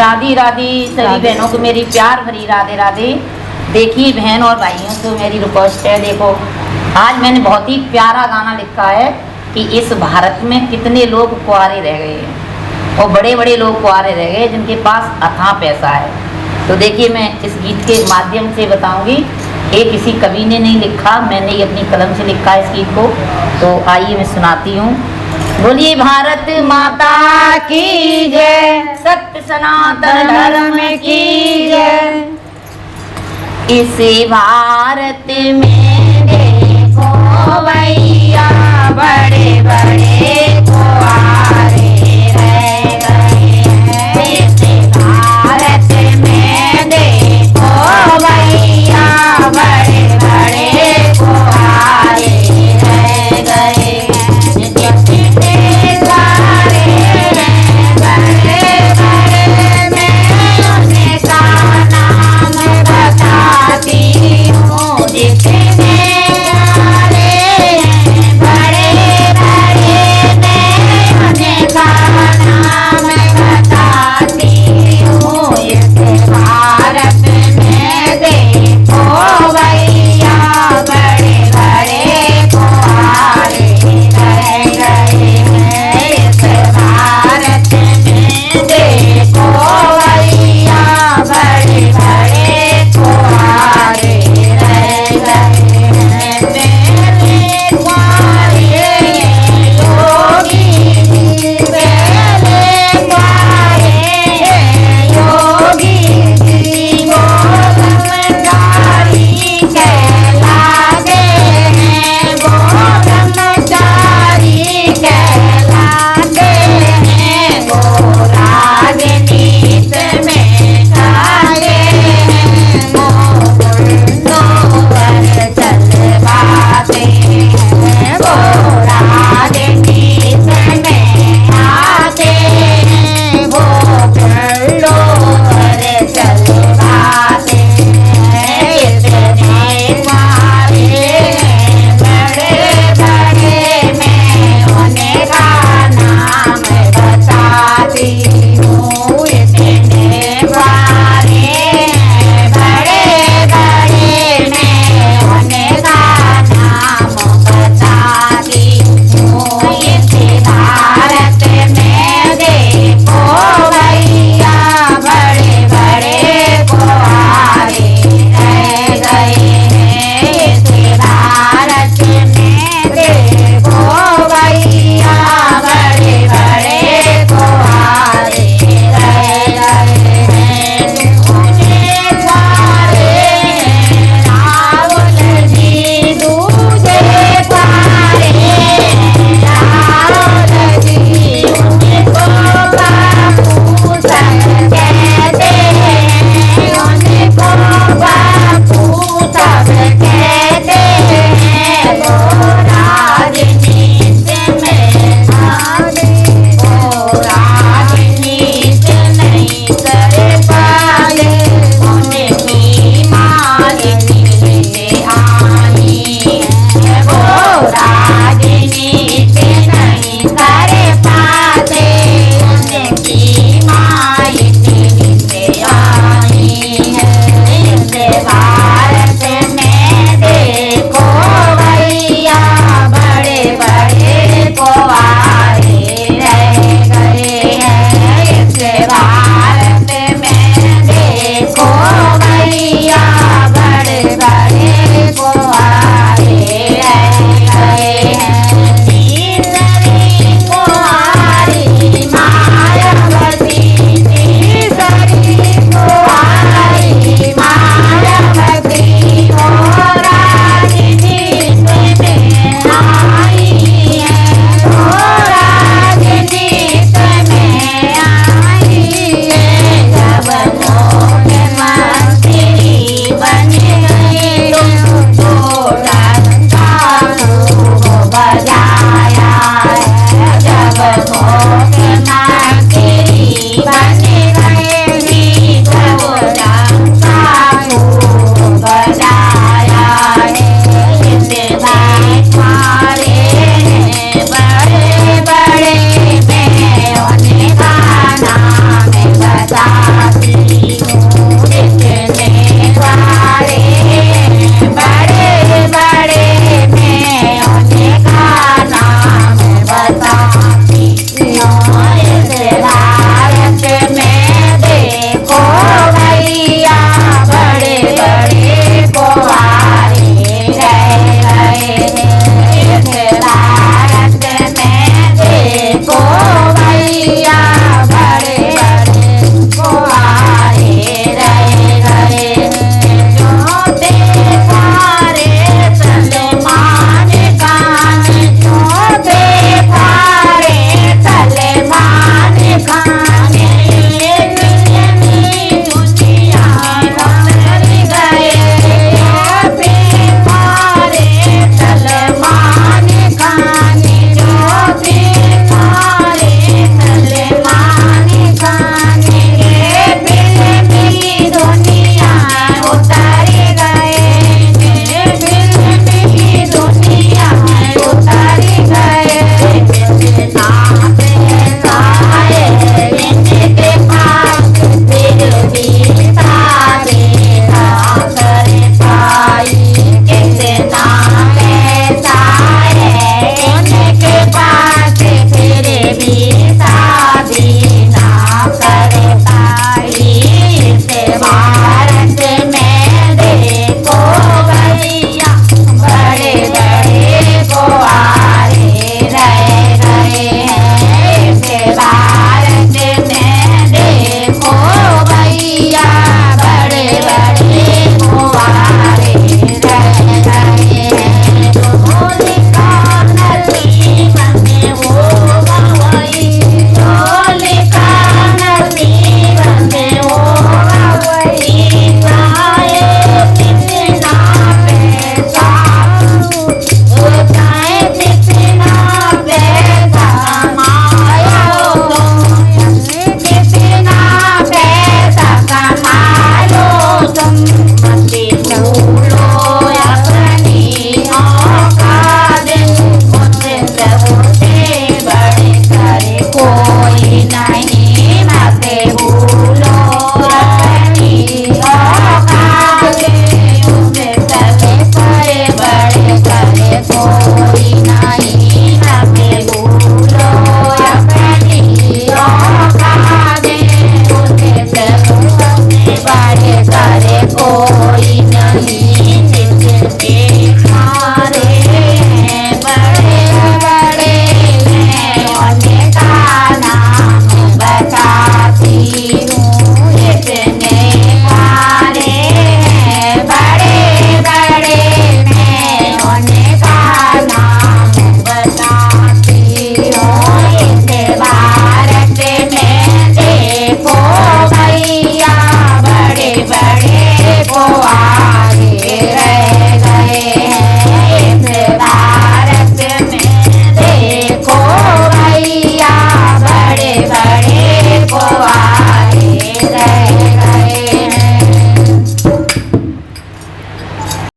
राधे राधे सभी बहनों को मेरी प्यार भरी राधे राधे। देखिए बहन और भाइयों को मेरी रिक्वेस्ट है, देखो आज मैंने बहुत ही प्यारा गाना लिखा है कि इस भारत में कितने लोग कुंवारे रह गए हैं और बड़े बड़े लोग कुंवारे रह गए जिनके पास अथाह पैसा है। तो देखिए मैं इस गीत के माध्यम से बताऊंगी, ये किसी कवि ने नहीं लिखा, मैंने ये अपनी कलम से लिखा है इस गीत को। तो आइए मैं सुनाती हूँ। बोलिए भारत माता की जय, सत्य सनातन धर्म की जय। इस भारत में देखो भैया बड़े बड़े कुंवारे रह